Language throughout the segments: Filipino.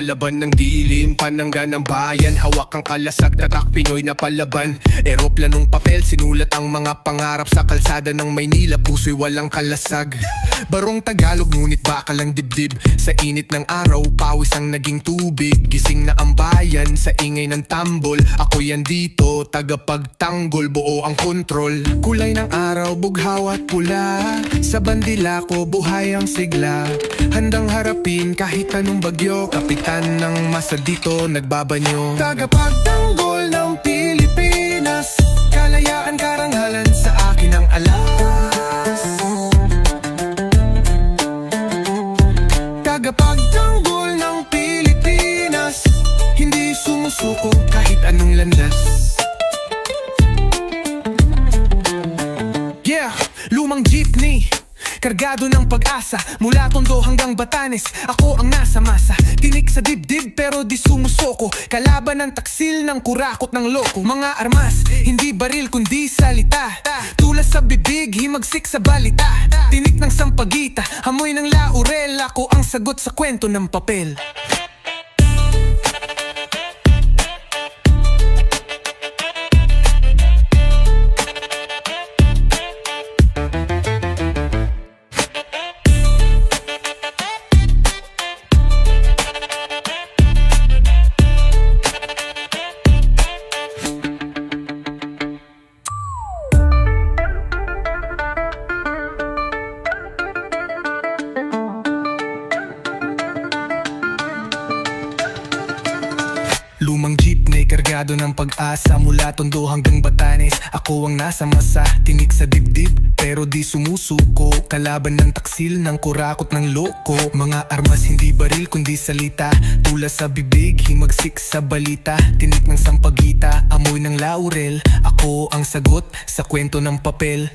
Palaban ng dilim, panangga ng bayan. Hawak ang kalasag, tatak Pinoy na palaban. Eroplanong papel, sinulat ang mga pangarap. Sa kalsada ng Maynila, puso'y walang kalasag. Barong Tagalog, ngunit bakal ang dibdib. Sa init ng araw, pawis ang naging tubig. Gising na ang bayan, sa ingay ng tambol. Ako yan dito, tagapagtanggol. Buo ang kontrol. Kulay ng araw, bughaw at pula. Sa bandila ko, buhay ang sigla. Handang harapin kahit anong bagyo. Kapitan ng masa dito, nagbabanyo. Tagapagtanggol ng Pilipinas. Kalayaan, karangalan, sa akin ang alas. Tagapagtanggol ng Pilipinas. Hindi sumusuko kahit anong landas. Yeah, lumang jeepney, kargado ng pag-asa. Mula Tondo hanggang Batanes, ako ang nasa masa. Tinik sa dibdib pero di sumusoko. Kalaban ng taksil, ng kurakot, ng loko. Mga armas, hindi baril kundi salita. Tulas sa bibig, himagsik sa balita. Tinik ng sampagita, amoy ng laurel. Ako ang sagot sa kwento ng papel. Lumang jeepney, kargado ng pag-asa. Mula Tondo hanggang Batanes, ako ang nasa masa. Tinik sa dibdib, pero di sumusuko. Kalaban ng taksil, ng kurakot, ng loko. Mga armas, hindi baril kundi salita. Tulas sa bibig, himagsik sa balita. Tinik ng sampagita, amoy ng laurel. Ako ang sagot sa kwento ng papel.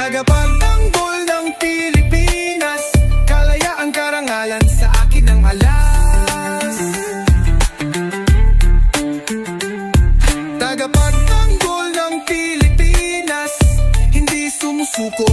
Tagapagtanggol ng Pilipinas. Kalayaan, karangalan, sa akin ang alas. Tagapagtanggol ng Pilipinas. Hindi sumusuko